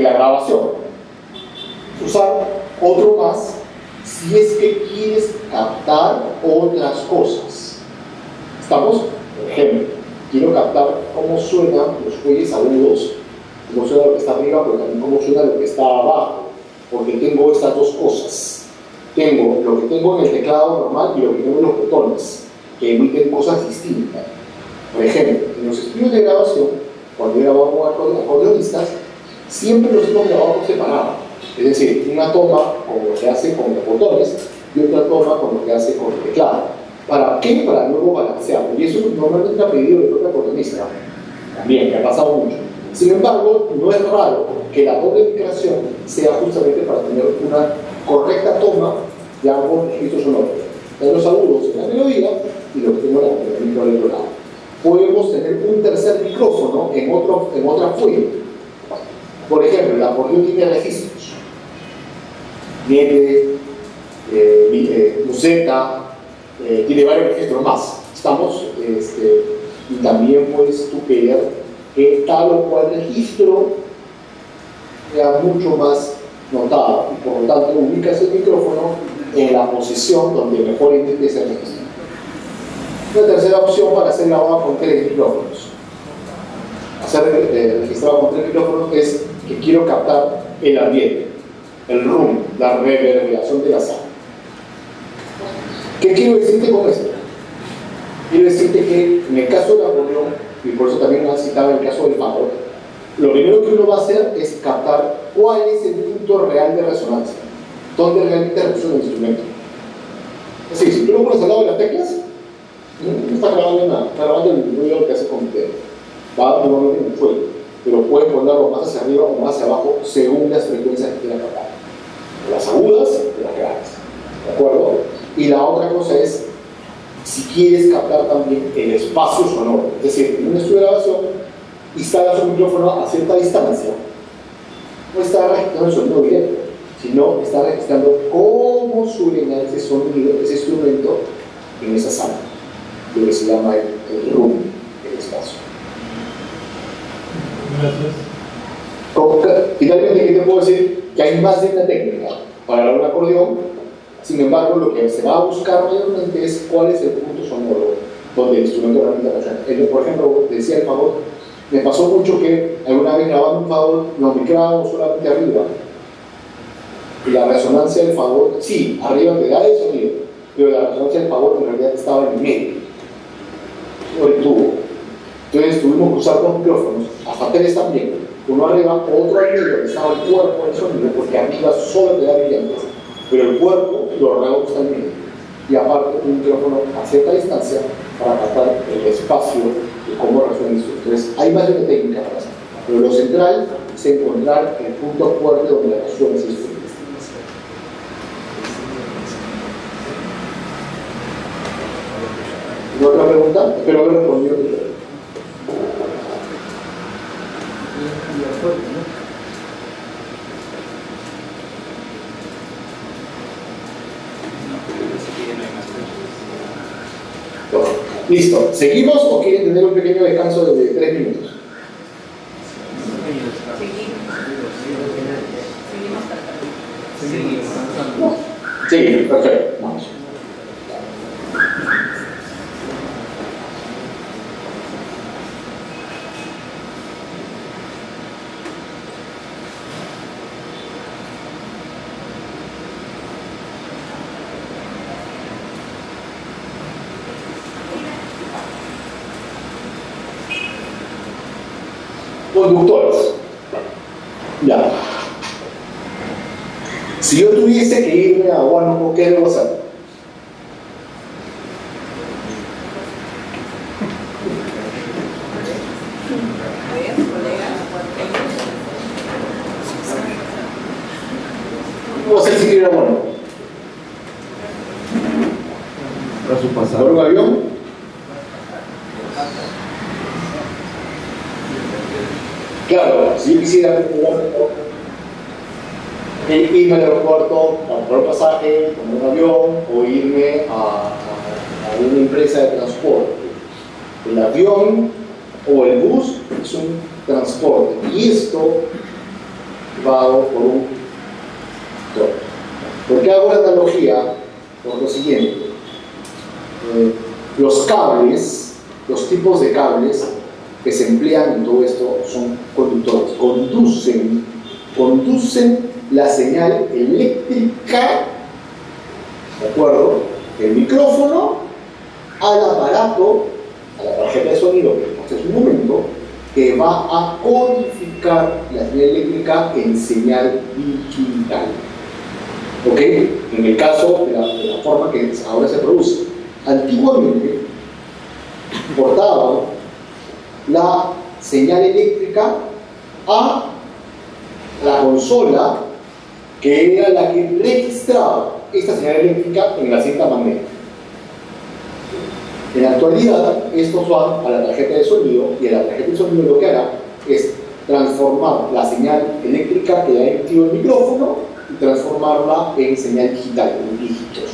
la grabación. Usar otro más si es que quieres captar otras cosas. ¿Estamos? Por ejemplo, quiero captar cómo suenan los fuelles agudos, cómo suena lo que está arriba, pero también cómo suena lo que está abajo, porque tengo estas dos cosas. Tengo lo que tengo en el teclado normal y lo que tengo en los botones, que emiten cosas distintas. Por ejemplo, en los estudios de grabación, cuando he grabado con acordeonistas, siempre los hemos grabado por separado. Es decir, una toma con lo que hace con los botones y otra toma con lo que hace con el teclado. ¿Para qué? Para luego balancearlo. Y eso normalmente ha pedido el propio acordeonista. También, que ha pasado mucho. Sin embargo, no es raro que la doble migración sea justamente para tener una correcta toma de ambos registros sonoros. De los agudos en la melodía y lo que tengo en la micro del otro lado. Podemos tener un tercer micrófono en otra fuente. Por ejemplo, el acordeón tiene registros. Tiene museta, tiene varios registros más. Estamos, y también puedes tú ver que tal o cual registro sea mucho más notado y por lo tanto ubicas el micrófono en la posición donde mejor identifique ese registro. Una tercera opción para hacer grabado con 3 micrófonos. Hacer registrado con 3 micrófonos es que quiero captar el ambiente, el room, la reverberación de la sala. ¿Qué quiero decirte con esto? Quiero decirte que en el caso del acordeón, y por eso también lo han citado en el caso del fagot, lo primero que uno va a hacer es captar cuál es el punto real de resonancia, dónde realmente resuena el instrumento. Es decir, si tú lo pones al lado de las teclas, no está grabando nada, está grabando el ruido que hace con el dedo. Va normalmente en el fuego, pero puedes ponerlo más hacia arriba o más hacia abajo según las frecuencias que quieras captar. Las agudas y las graves. ¿De acuerdo? Y la otra cosa es si quieres captar también el espacio sonoro. Es decir, en un estudio de grabación, instalas un micrófono a cierta distancia. No está registrando el sonido directo, sino está registrando cómo suena ese sonido, ese instrumento en esa sala. Lo que se llama el room, el espacio. Gracias. Finalmente, ¿qué te puedo decir? Que hay más de una técnica para grabar un acordeón. Sin embargo, lo que se va a buscar mayormente es cuál es el punto sonoro donde el instrumento realmente resuena. Por ejemplo, decía el fagot, me pasó mucho que alguna vez grabando un fagot nos micrábamos solamente arriba. Y la resonancia del fagot, sí, arriba te da el sonido, pero la resonancia del fagot en realidad estaba en el medio, o el tubo. Entonces tuvimos que usar 2 micrófonos, hasta 3 también, uno arriba, otro al medio, que estaba el cuerpo del sonido, porque arriba solo te da brillantes, pero el cuerpo lo redondo está en medio. Y aparte un micrófono a cierta distancia para captar el espacio de cómo resuena el instrumento. Entonces hay más de una técnica para eso, pero lo central es encontrar el punto fuerte donde resuena ese instrumento. ¿Y otra pregunta? Espero haber respondido. Listo. ¿Seguimos o quieren tener un pequeño descanso de 3 minutos? Seguimos, perfecto. Vamos. Conductores. Ya. Si yo tuviese que irme a Huánuco, ¿qué debo hacer? ¿Cómo hacer si quiero ir a Huánuco? Para su pasado. ¿Por un avión? Claro, si yo quisiera irme al aeropuerto, comprar un pasaje, tomar un avión o irme a una empresa de transporte. El avión o el bus es un transporte y esto dado por un toro. ¿Por qué hago la analogía? Por lo siguiente. Los cables, los tipos de cables que se emplean en todo esto son conductores. Conducen la señal eléctrica, ¿de acuerdo?, del micrófono al aparato, a la tarjeta de sonido que vimos hace un momento, que va a codificar la señal eléctrica en señal digital. ¿Ok? En el caso de la forma que ahora se produce. Antiguamente portaban la señal eléctrica a la consola, que era la que registraba esta señal eléctrica en la cinta magnética. En la actualidad, estos van a la tarjeta de sonido, y a la tarjeta de sonido lo que hará es transformar la señal eléctrica que ha emitido el micrófono y transformarla en señal digital, en dígitos.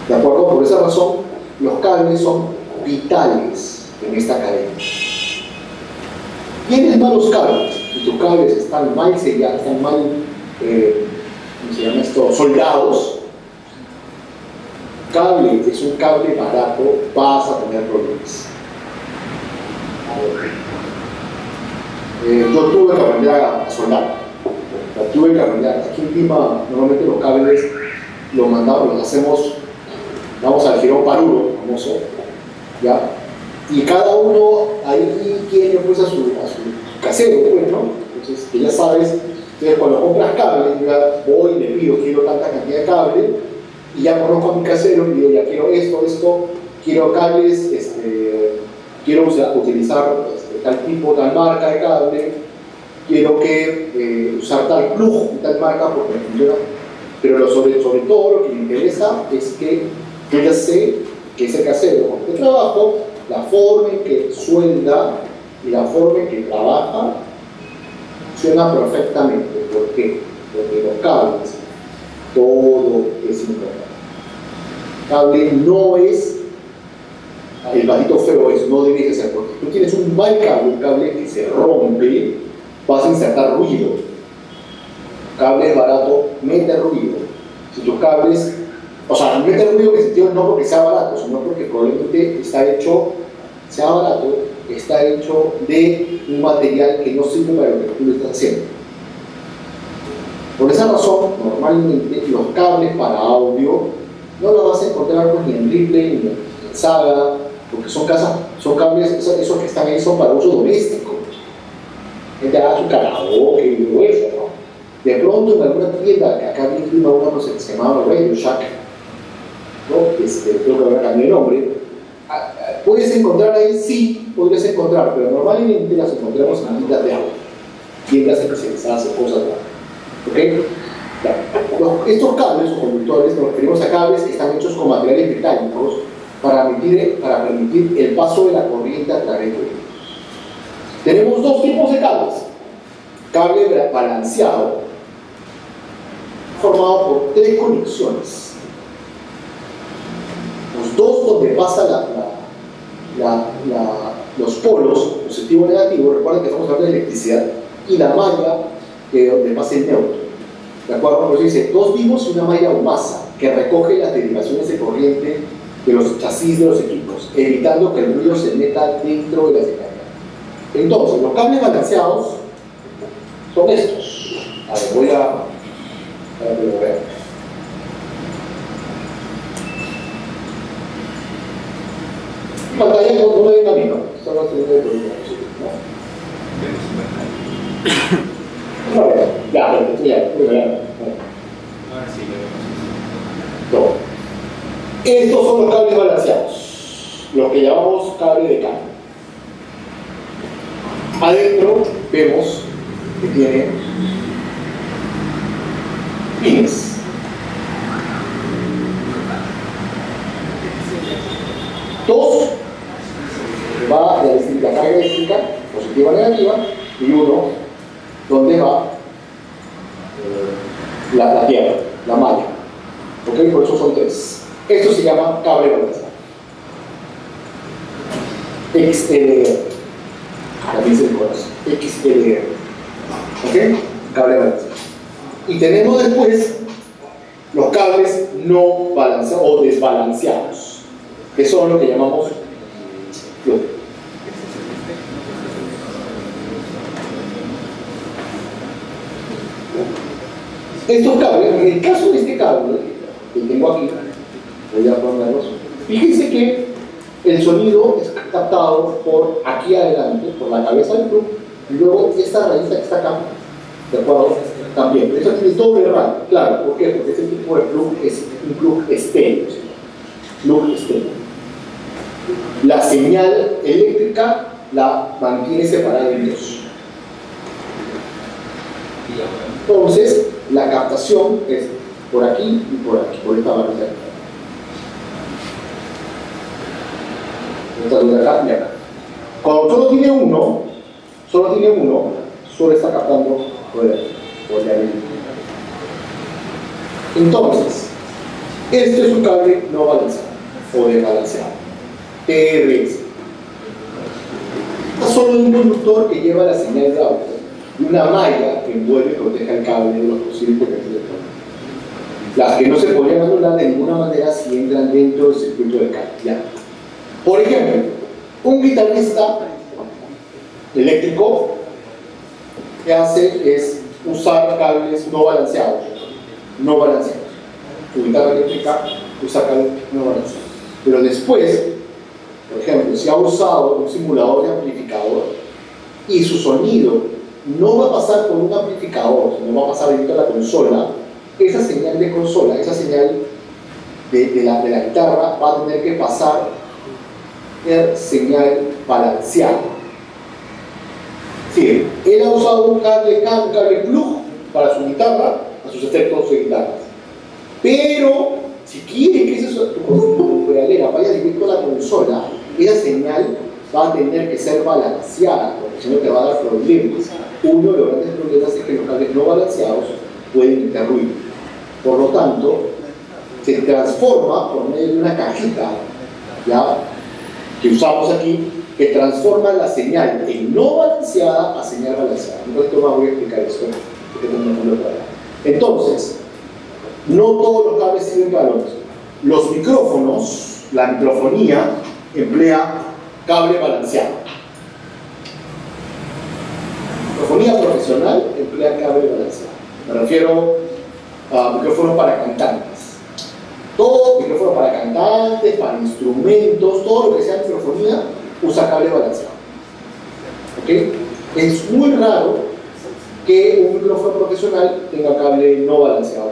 ¿De acuerdo? Por esa razón, los cables son vitales en esta cadena. ¿Tienes malos cables? Y tus cables están mal sellados, están mal, ¿cómo se llama esto?, soldados. Cable es un cable barato, vas a tener problemas. Yo tuve que aprender a soldar. Tuve que aprender. Aquí en Lima, normalmente los cables los mandamos, los hacemos, vamos al girón paruro, famoso, ¿ya? Y cada uno ahí tiene pues a su casero, pues, ¿no? Entonces, que ya sabes, entonces cuando compras cable, yo ya voy y le pido, quiero tanta cantidad de cable, y ya conozco a mi casero y digo, ya quiero esto, quiero cables, quiero utilizar tal tipo, tal marca de cable, quiero que usar tal plug y tal marca porque me funciona. Pero sobre todo lo que me interesa es que yo ya sé que ese casero con este trabajo, la forma en que suelda y la forma en que trabaja funciona perfectamente. ¿Por qué? Porque los cables, todo es importante. Cable no es el patito feo, es no debe de ser, porque tú tienes un mal cable, un cable que se rompe, vas a insertar ruido. Cable barato, mete ruido. Si tus cables, o sea, mete ruido en el sentido no porque sea barato, sino porque probablemente está hecho, sea barato, está hecho de un material que no sirve para lo que tú lo estás haciendo. Por esa razón, normalmente los cables para audio no los vas a encontrar pues, ni en Ripley ni en Saga, porque son cables, esos que están ahí son para uso doméstico. Gente haga su karaoke y todo eso, ¿no? De pronto en alguna tienda que acá en Lima una se llamaba Radio Shack, ¿no? Creo que ahora cambió el nombre. ¿Puedes encontrar ahí? Sí, podrías encontrar, pero normalmente las encontramos en tiendas de audio, tiendas especializadas en cosas de audio. ¿Ok? Estos cables o conductores nos referimos a cables que están hechos con materiales metálicos para permitir el paso de la corriente a través de ellos. Tenemos dos tipos de cables. Cable balanceado, formado por tres conexiones. Los dos donde pasa los polos, positivo y negativo, recuerden que estamos hablando de electricidad, y la malla donde pasa el neutro. ¿De acuerdo? Por eso dice, dos vivos y una malla o masa que recoge las derivaciones de corriente de los chasis de los equipos, evitando que el ruido se meta dentro de la señal. Entonces, los cables balanceados son estos. A ver, voy a que lo vean. Pantalla no me den a mí, ¿no? Esto va a tener el problema, ¿no? No, ya, ahora sí lo no. vemos. Estos son los cables balanceados, los que llamamos cable de cable. Adentro vemos que tiene pines. Dos va la carga eléctrica, positiva o negativa, y uno donde va la tierra, la malla. ¿Ok? Por eso son tres. Esto se llama cable balanceado. XLR. También se le conoce. XLR. ¿Ok? cable balanceado. Y tenemos después los cables no balanceados o desbalanceados, que son lo que llamamos plug. Estos cables, en el caso de este cable que tengo aquí, voy a ponerlos. Fíjense que el sonido es captado por aquí adelante, por la cabeza del plug, y luego esta raíz que está acá, ¿de acuerdo? También. Eso tiene doble radio, claro. ¿Por qué? Porque este tipo de plug es un plug estéreo. Plug estéreo. La señal eléctrica la mantiene separada en dos. Entonces, la captación es por aquí y por aquí, por esta barrita. Esta de acá y acá. Cuando solo tiene uno, solo está captando por ahí. Entonces, este es un cable no balanceado o desbalanceado, TRS. Es solo un conductor que lleva la señal de audio y una malla que envuelve y protege el cable de los posibles potenciales de corriente. Las que no se podrían anular de ninguna manera si entran dentro del circuito de cable. ¿Ya? Por ejemplo, un guitarrista eléctrico que hace es usar cables no balanceados. Su guitarra eléctrica usa cables no balanceados. Pero después, por ejemplo, si ha usado un simulador de amplificador y su sonido no va a pasar por un amplificador, sino va a pasar directo a la consola, esa señal de consola, esa señal de la guitarra va a tener que pasar en señal balanceada. Sí, él ha usado un cable plug para su guitarra, a sus efectos de guitarra. Pero, si quiere que tu pedalera vaya directo a la consola, esa señal va a tener que ser balanceada, porque si no te va a dar problemas. Uno de los grandes problemas es que los cables no balanceados pueden meter ruido. Por lo tanto, se transforma por medio de una cajita, ¿ya?, que usamos aquí, que transforma la señal de no balanceada a señal balanceada. Entonces, voy a explicar esto. Entonces, no todos los cables sirven para lo mismo. Los micrófonos, la microfonía, emplea cable balanceado. Microfonía profesional emplea cable balanceado. Me refiero a micrófonos para cantantes. Todo micrófono para cantantes, para instrumentos, todo lo que sea microfonía usa cable balanceado. ¿Okay? Es muy raro que un micrófono profesional tenga cable no balanceado,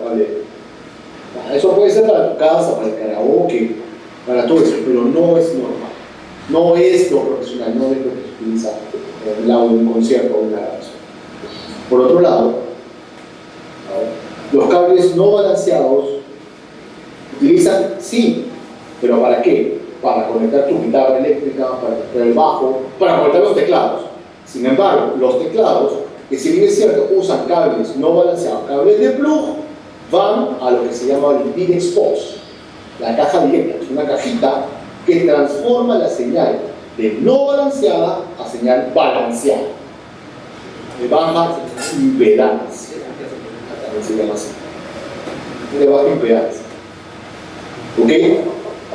eso puede ser para tu casa, para el karaoke, para todo eso, pero no es normal. No es lo profesional, no es lo que se utiliza en el audio de un concierto o una grabación. Por otro lado, los cables no balanceados utilizan, sí, pero ¿para qué? Para conectar tu guitarra eléctrica, para conectar el bajo, para conectar los teclados. Sin embargo, los teclados, que si bien es cierto, usan cables no balanceados, cables de plug, van a lo que se llama el bit expose, la caja directa. Es una cajita que transforma la señal de no balanceada a señal balanceada, de baja impedancia, también se llama así, de baja impedancia. ¿Ok?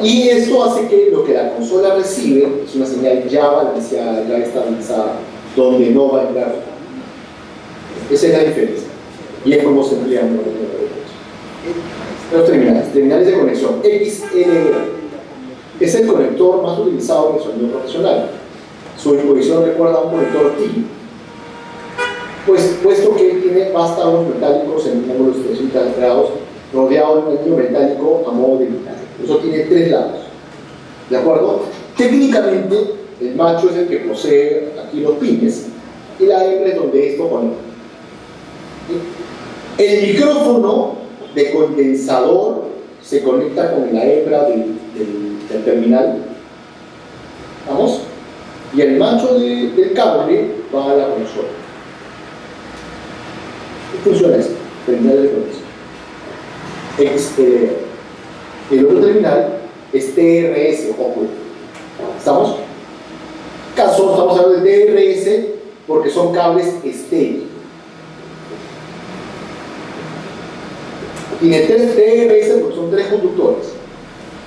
Y esto hace que lo que la consola recibe es una señal ya balanceada, ya estabilizada, donde no va a entrar. Esa es la diferencia. Y es como se emplean los terminales de conexión. XLR es el conector más utilizado en el sonido profesional. Su disposición recuerda a un conector TI, pues, puesto que tiene vástagos metálicos en un ángulo de 360 grados, rodeado de un anillo metálico a modo de guitarra. Eso tiene tres lados. ¿De acuerdo? Técnicamente, el macho es el que posee aquí los pines y la hembra es donde esto conecta. El micrófono de condensador se conecta con la hebra del terminal. ¿Vamos? Y el macho del cable va a la consola. ¿Qué funciona esto? Terminal de conexión. El otro terminal es TRS, ojo. ¿Estamos? Estamos hablando de TRS porque son cables estéreo. Tiene 3 TRS porque son 3 conductores.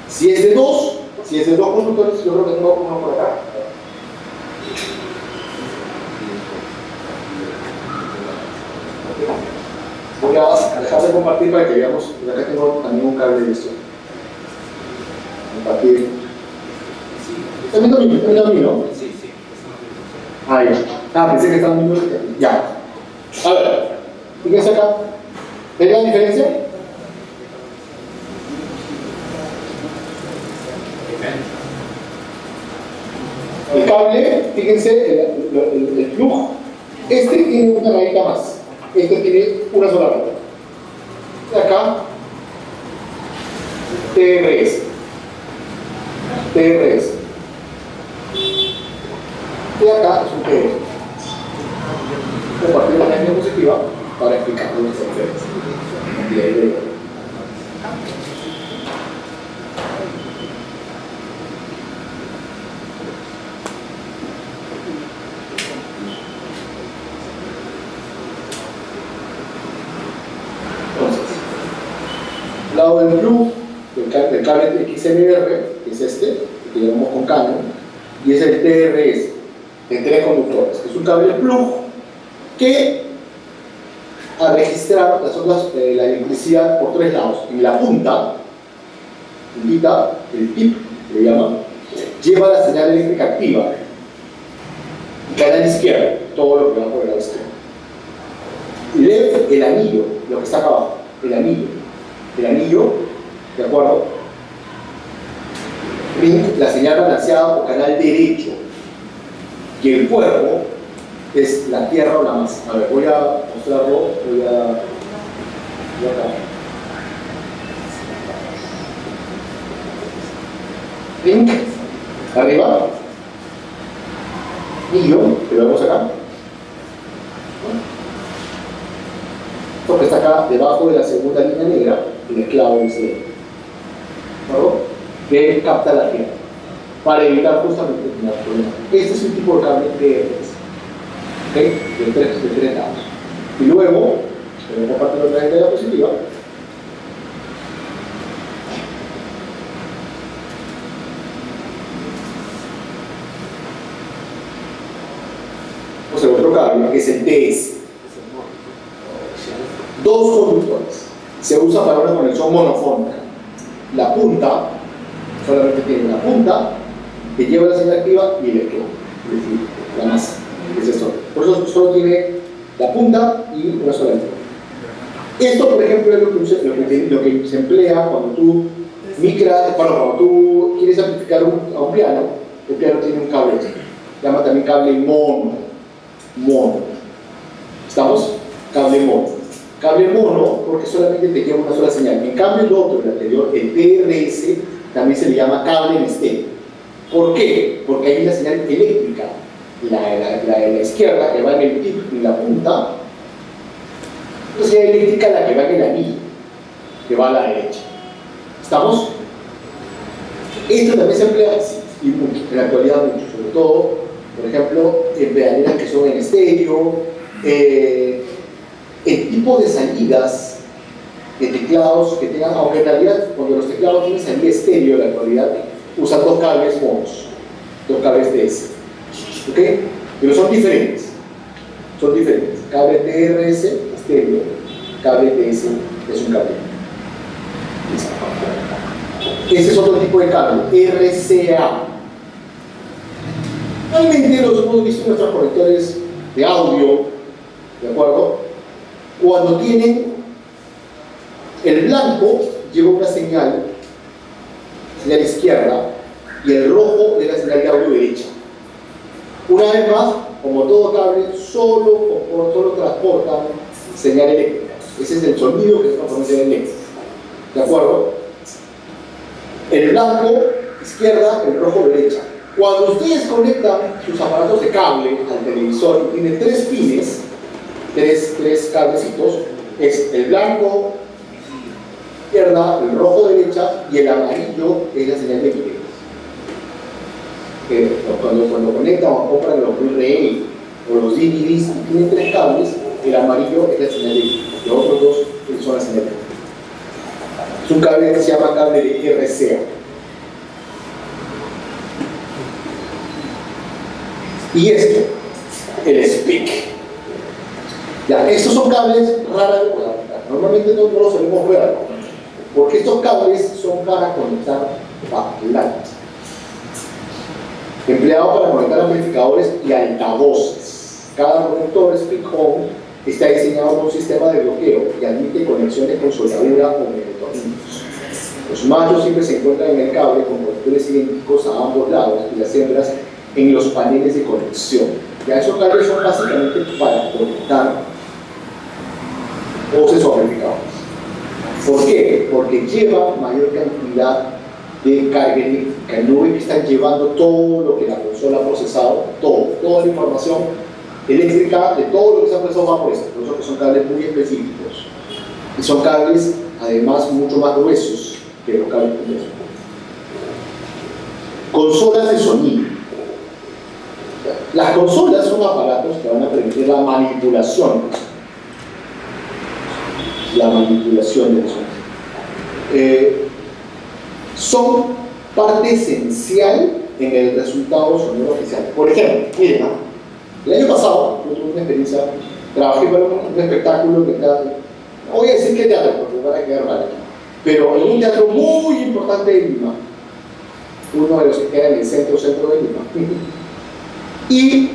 Si es de 2 conductores, yo creo que tengo uno por acá. Voy a dejar de compartir para que veamos. Acá tengo también un cable de esto. Compartir. ¿Están viendo a mí, no? Sí, sí. Ah, ya. Ah, pensé que estaban viendo. Ya. A ver, fíjense acá. ¿Ven la diferencia? El cable, fíjense, el plug, este tiene una rayita más. Este tiene una sola rayita. Y acá, TRS. Y acá es un TRS. Compartir la diapositiva para explicar nuestra diferencia. Lado del plug, del cable XLR, que es este, que llamamos con Canon, y es el TRS, de 3 conductores, que es un cable plug que a registrar las ondas, la electricidad por 3 lados. En la punta, el tip, le llaman, lleva la señal eléctrica activa, y canal izquierdo, todo lo que va por el lado izquierdo. LED, el anillo, lo que está acá abajo, el anillo, ¿de acuerdo? Ring, la señal balanceada o canal derecho. Y el cuerpo es la tierra o la masa. A ver, voy a mostrarlo, voy acá. Ring, arriba. Anillo, que lo vemos acá. Esto que está acá debajo de la segunda línea negra, el esclavo del cielo, que capta la tierra para evitar justamente el problema. Este es un tipo de cable TRS, ¿okay? de tres lados. Y luego, voy a compartir otra vez de la diapositiva. O sea, otro cable que es el TS. 2 conductores. Se usa para una conexión monofónica. La punta, solamente tiene la punta que lleva la señal activa y el electrón, es decir, la masa. Es esto. Por eso solo tiene la punta y una sola electrón. Esto, por ejemplo, es lo que se emplea cuando tú cuando tú quieres amplificar a un piano. El piano tiene un cable, se llama también cable mono. ¿Estamos? Cable mono. Cable mono porque solamente te lleva una sola señal. En cambio el otro, el anterior, el TRS, también se le llama cable en estéreo. ¿Por qué? Porque hay una señal eléctrica, la de la izquierda que va en el tip y la punta, la señal eléctrica la que va en el anillo, que va a la derecha. ¿Estamos? Esto también se emplea y mucho, en la actualidad mucho, sobre todo, por ejemplo, en pedaleras que son en estéreo, el tipo de salidas de teclados que tengan, aunque en realidad cuando los teclados tienen salida estéreo en la actualidad, usan 2 cables monos, 2 cables TS, ¿ok? Pero son diferentes, cable TRS estéreo, cable TS es un cable. Ese es otro tipo de cable, RCA. Realmente los hemos visto en nuestros conectores de audio, ¿de acuerdo? Cuando tienen el blanco, lleva una señal izquierda, y el rojo es la señal de audio derecha. Una vez más, como todo cable, solo transportan señal eléctrica. Ese es el sonido que es una señal eléctrica. ¿De acuerdo? El blanco, izquierda, el rojo, derecha. Cuando ustedes conectan sus aparatos de cable al televisor y tienen 3 pines, tres cablecitos, es el blanco izquierda, el rojo derecha y el amarillo es la señal de video. Cuando conectan o compran los Blu-ray o los DVDs y tienen 3 cables, el amarillo es la señal de video, los otros 2 son la señal de video. Es un cable que se llama cable de RCA. Y esto, el SPIC. Ya, estos son cables raros, normalmente no los solemos ver, porque estos cables son para conectar parlantes, empleados para conectar amplificadores y altavoces. Cada conector SPIC-on está diseñado con un sistema de bloqueo y admite conexiones con soldadura o microtornillos. Los machos siempre se encuentran en el cable con conectores idénticos a ambos lados y las hembras en los paneles de conexión. Ya esos cables son básicamente para conectar voces o amplificadores. ¿Por qué? Porque lleva mayor cantidad de carga eléctrica. No ven que están llevando todo lo que la consola ha procesado, toda la información eléctrica de todo lo que se ha procesado va por esto. Por eso que son cables muy específicos. Y son cables, además, mucho más gruesos que los cables complejos. Consolas de sonido. Las consolas son aparatos que van a permitir la manipulación del sonido. Son parte esencial en el resultado sonoro oficial. Por ejemplo, miren, el año pasado yo tuve una experiencia, trabajé para un espectáculo que está, no voy a decir qué teatro porque van a quedar mal, pero en un teatro muy importante de Lima, uno de los que queda en el centro de Lima. Y el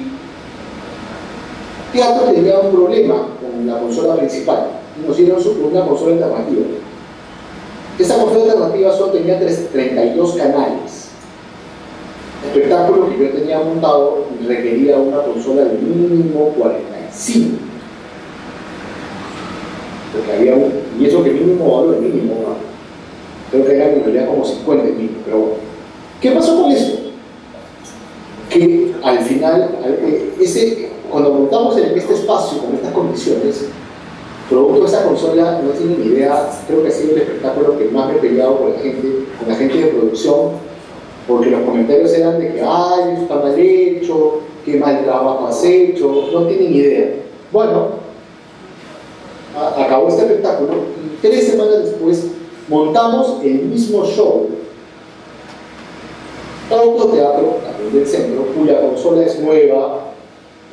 teatro tenía un problema con la consola principal y nos dieron una consola alternativa. Esa consola alternativa solo tenía 32 canales. El espectáculo que yo tenía montado requería una consola de mínimo 45. Porque había y eso que mínimo valor de mínimo, ¿no? Creo que era en realidad como 50 mínimo, pero bueno. ¿Qué pasó con eso? Que al final, cuando montamos en este espacio con estas condiciones, producto de esa consola, no tienen ni idea, creo que ha sido el espectáculo que más me he peleado con la gente de producción, porque los comentarios eran de que, ay, eso está mal hecho, qué mal trabajo has hecho, no tienen idea. Bueno, acabó este espectáculo y 3 semanas después montamos el mismo show, autoteatro, también del centro, cuya consola es nueva,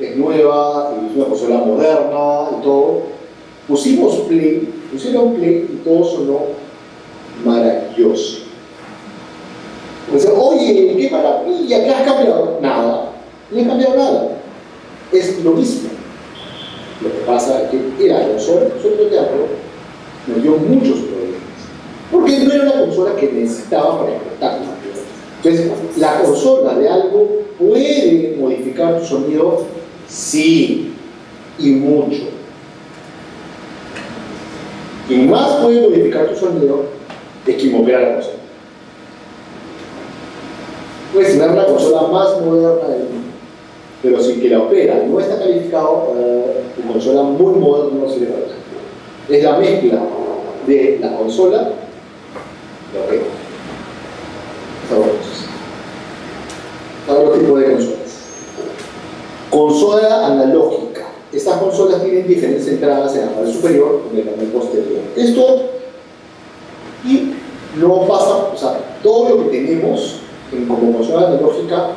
y es una consola moderna y todo. Pusieron play y todo sonó maravilloso. Pues, oye, qué maravilla, ¿qué has cambiado? Nada, no he cambiado nada. Es lo mismo. Lo que pasa es que la consola de teatro nos dio muchos problemas. Porque no era una consola que necesitaba para el espectáculo. Entonces, la consola de algo puede modificar tu sonido, sí, y mucho. Quien más puede modificar tu sonido es quien opera la consola. Puedes tener la consola más moderna del mundo, pero si el que la opera no está calificado, tu consola muy moderna no sirve para eso. Es la mezcla de la consola y la opera. Otro tipo de consolas. Consola analógica. Estas consolas tienen diferentes entradas en la pared superior y en la pared posterior. Esto y no pasa, o sea, todo lo que tenemos como consola analógica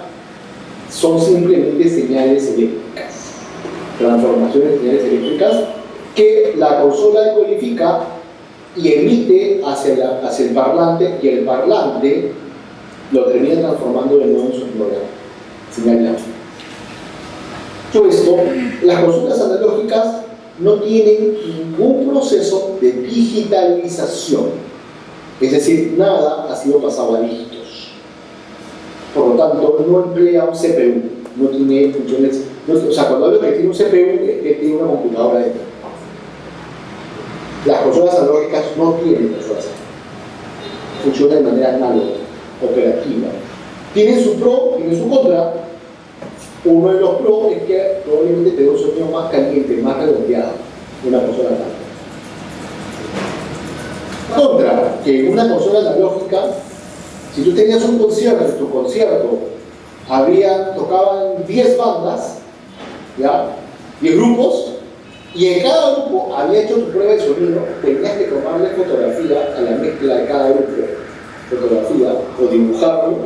son simplemente señales eléctricas, transformaciones de señales eléctricas que la consola decodifica y emite hacia el parlante, y el parlante lo termina transformando de nuevo en su señal. Todo esto, las consolas analógicas no tienen ningún proceso de digitalización, es decir, nada ha sido pasado a dígitos. Por lo tanto, no emplea un CPU, no tiene funciones. O sea, cuando hablo de que tiene un CPU, es que tiene una computadora dentro. Las consolas analógicas no tienen consolas, funcionan de manera análoga, operativa. Tienen su pro, tienen su contra. Uno de los pros es que probablemente te da un sonido más caliente, más redondeado de una consola analógica. Contra, que una consola analógica, si tú tenías un concierto, en tu concierto tocaban 10 bandas, ¿ya? 10 grupos, y en cada grupo había hecho tu prueba de sonido, tenías que tomarle fotografía a la mezcla mezcla de cada grupo, fotografía o dibujarlo,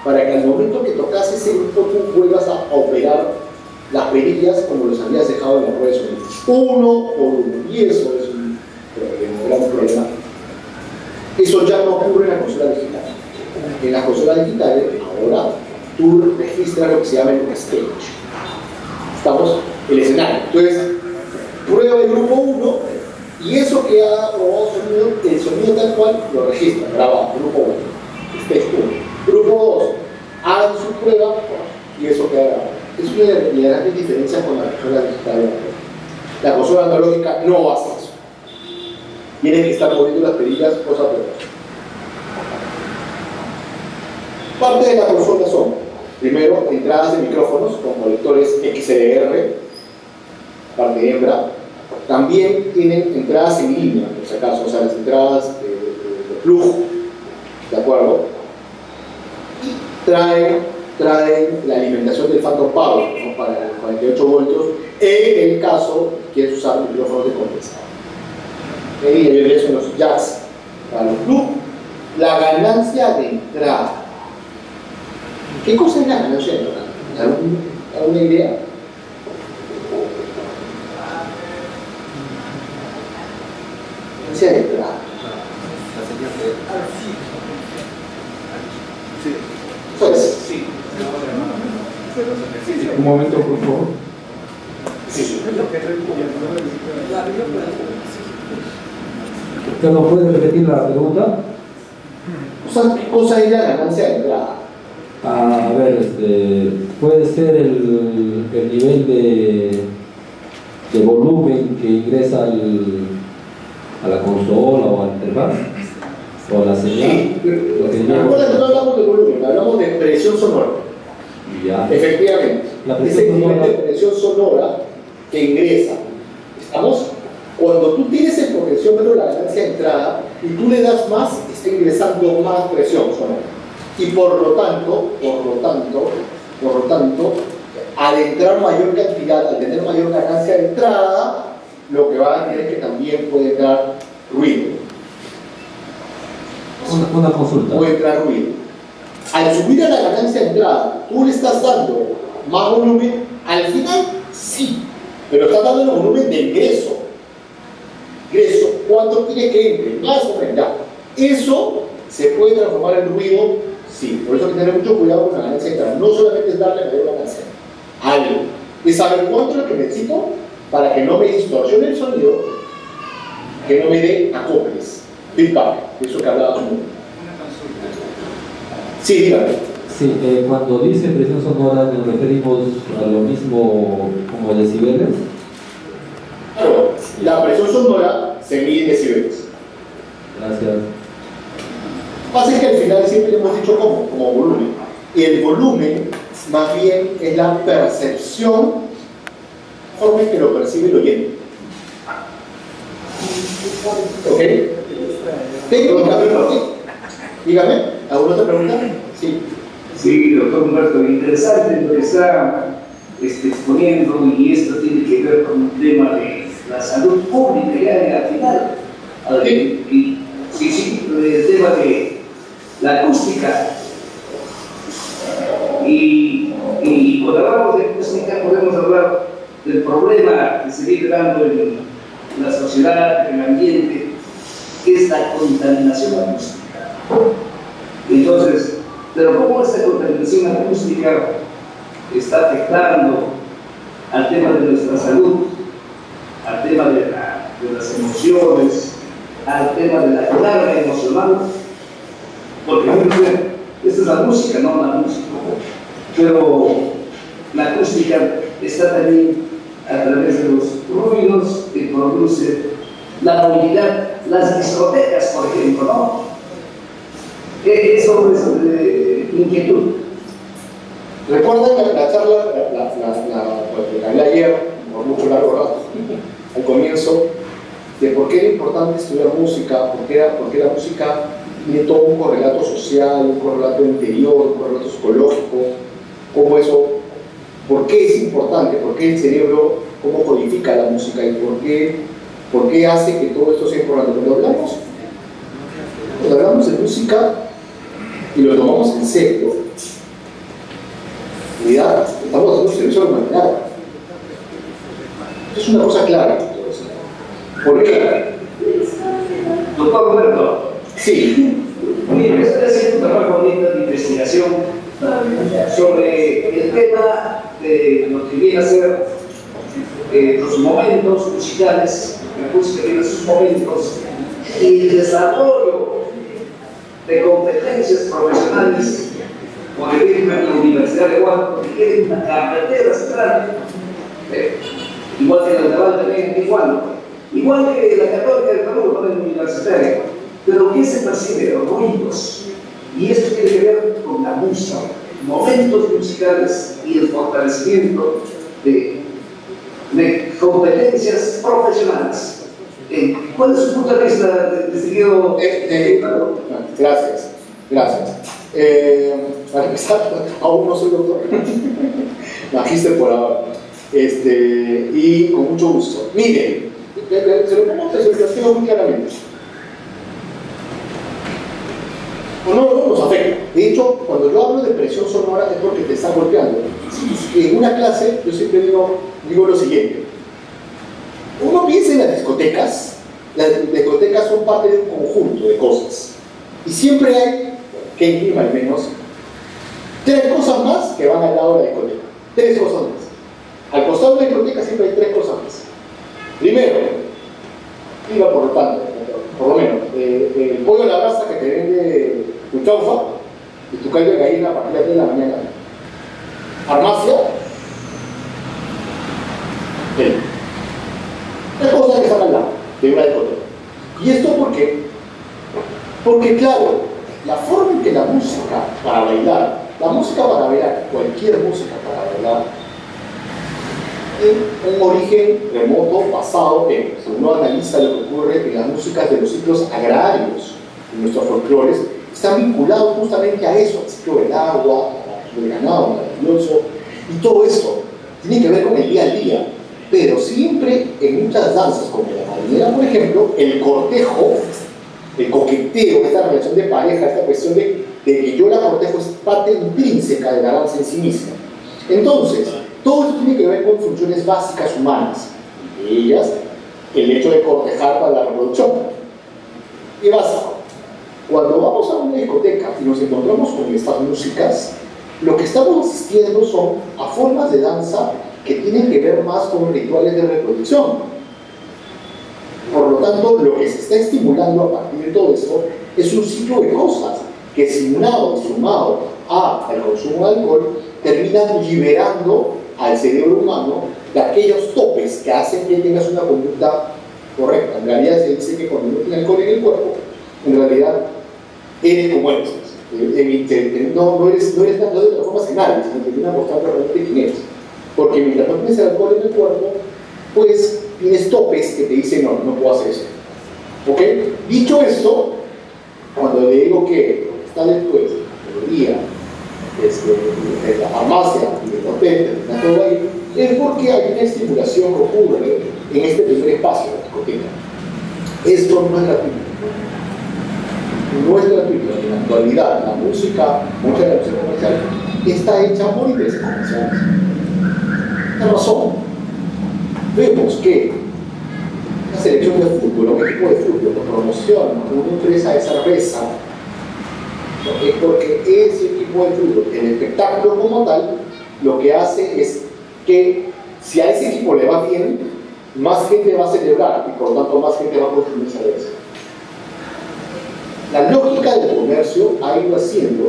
para que al momento que tocas ese grupo tú vuelvas a operar las perillas como los habías dejado en la prueba de sonido. Uno por uno. Y eso es un gran problema. Eso ya no ocurre en la consola digital. En las consolas digitales, ahora, tú registras lo que se llama el stage. Estamos en el escenario. Entonces, prueba el grupo 1 y eso que ha probado sonido, el sonido tal cual lo registra, grabado, grupo 1, stage 1. Grupo 2, hagan su prueba y eso queda grabado. Es una de las grandes diferencias con la consola digital. La consola analógica no hace eso. Tienes que estar moviendo las perillas cosa por cosa. Parte de la consola son, primero, entradas de micrófonos con conectores XLR, parte hembra. También tienen entradas en línea, por si acaso, o sea, las entradas de plug, ¿de acuerdo? Y traen la alimentación del Phantom Power, ¿no? Para 48 voltios, en el caso que quieres usar micrófonos de condensador. Y el son los jacks para los plug. La ganancia de entrada. ¿Qué cosa es la ganancia de entrada? ¿Alguna idea? Ganancia de entrada. Pues, sí. Un momento, por favor. Sí. ¿No puede repetir la pregunta? ¿Qué cosa es la ganancia de entrada? A ver, puede ser el nivel de volumen que ingresa a la consola o al interfaz o a la señal. Sí, no hablamos de volumen, hablamos de presión sonora. Ya. Efectivamente, La ese presión nivel sonora. de presión sonora que ingresa. ¿Estamos? Cuando tú tienes el potenciómetro de la ganancia de entrada y tú le das más, está ingresando más presión sonora. Y por lo tanto, al entrar mayor cantidad, al tener mayor ganancia de entrada, lo que va a tener es que también puede entrar ruido. Una consulta. Puede entrar ruido. Al subir a la ganancia de entrada, tú le estás dando más volumen, al final sí, pero estás dando el volumen de ingreso. ¿Cuánto quieres que entre? Más o menos. Ya. Eso se puede transformar en ruido, sí. Por eso hay que tener mucho cuidado con la ganancia de entrada. No solamente es darle mayor ganancia, algo. Es saber cuánto es lo que necesito para que no me distorsione el sonido, que no me dé acoples, feedback, eso que hablaba tú. Sí, dígame. Sí, cuando dice presión sonora nos referimos a lo mismo como decibeles. Claro, la presión sonora se mide en decibeles. Gracias. Pasa es que al final siempre le hemos dicho como volumen. Y el volumen, más bien, es la percepción, forma en que lo percibe el oyente. ¿Ok? Técnicamente, dígame, ¿alguna otra pregunta? Sí. Sí, doctor Humberto, interesante lo que está exponiendo, y esto tiene que ver con un tema de la salud pública ya al final. Sí, el tema de la acústica. Y cuando hablamos de acústica podemos hablar del problema que se vive dando en la sociedad, en el ambiente, que es la contaminación acústica. Entonces, pero cómo esta contaminación acústica está afectando al tema de nuestra salud, al tema de las emociones, al tema de la carga emocional, porque esta es la música, no la música, pero la acústica está también a través de los ruidos que produce la movilidad, las discotecas, por ejemplo, ¿no? Eso es inquietud. ¿Recuerdan la charla, que hablé ayer, por mucho largo rato, al comienzo, de por qué era importante estudiar música? Porque la música tiene todo un correlato social, un correlato interior, un correlato psicológico, cómo eso, por qué es importante, por qué el cerebro, cómo codifica la música y por qué hace que todo esto sea importante. Cuando hablamos hablamos de música y lo tomamos en serio, cuidado, estamos haciendo un servicio a la humanidad. Esto es una cosa clara. ¿Por qué? Doctor Roberto, Sí. mire, estoy haciendo un trabajo bonito de investigación sobre el tema de lo que viene a ser los momentos musicales, la música tiene sus momentos, y el desarrollo de competencias profesionales, por ejemplo, en la Universidad de Guanajuato, que tiene una carretera central, igual que la Naval también en Tijuana, igual que la Católica del Perú, no es universitaria, pero que se percibe ruidos, y esto tiene que ver con la música, momentos musicales y el fortalecimiento de competencias profesionales. ¿Cuál es su punto de vista, distinguido? Gracias. Para empezar, aún no soy doctor. Magíster por ahora. Y con mucho gusto. Miren, se lo explico muy claramente. No nos afecta. De hecho, cuando yo hablo de presión sonora es porque te está golpeando. En una clase, yo siempre digo lo siguiente. Uno piensa en las discotecas son parte de un conjunto de cosas. Y siempre hay, que en Lima al menos, 3 cosas más que van al lado de la discoteca. 3 cosas más. Al costado de la discoteca siempre hay 3 cosas más. Primero, por lo menos, el pollo a la brasa que te vende tu chaufa y tu caldo de gallina a partir de las 3 de la mañana. Farmacia. 3 cosas que están al lado de una discoteca. ¿Y esto por qué? Porque claro, la forma en que la música para bailar, cualquier música para bailar, tiene un origen remoto, pasado, que si uno analiza lo que ocurre en las músicas de los ciclos agrarios, en nuestros folclores, están vinculados justamente a eso, al ciclo del agua, al ganado, maravilloso, y todo esto tiene que ver con el día a día. Pero siempre en muchas danzas, como la marinera, por ejemplo, el cortejo, el coqueteo, esta relación de pareja, esta cuestión de que yo la cortejo es parte intrínseca de la danza en sí misma. Entonces, todo esto tiene que ver con funciones básicas humanas, entre ellas el hecho de cortejar para la reproducción. Y básico, cuando vamos a una discoteca y nos encontramos con estas músicas, lo que estamos asistiendo son a formas de danza que tienen que ver más con rituales de reproducción. Por lo tanto, lo que se está estimulando a partir de todo esto es un ciclo de cosas que, sumado al consumo de alcohol, terminan liberando al cerebro humano de aquellos topes que hacen que tengas una conducta correcta. En realidad se dice que cuando uno tiene alcohol en el cuerpo, en realidad eres como eres. No eres de otra forma que nadie, sino que tienes que mostrar realmente quién eres. Porque mientras no tienes el alcohol en el cuerpo, pues tienes topes que te dicen no puedo hacer eso. ¿Ok? Dicho esto, cuando le digo que está después de la teoría, de la farmacia y de la todo ahí, es porque hay una estimulación que ocurre en este primer espacio de la discoteca. Esto no es gratuito. No es gratuito. En la actualidad, la música, mucha de la música comercial, está hecha por intereses comerciales. Una razón. Vemos que una selección de fútbol, un equipo de fútbol, lo promociona una empresa de cerveza, es porque ese equipo de fútbol, el espectáculo como tal, lo que hace es que si a ese equipo le va bien, más gente va a celebrar y por lo tanto más gente va a consumir cerveza. La lógica del comercio ha ido haciendo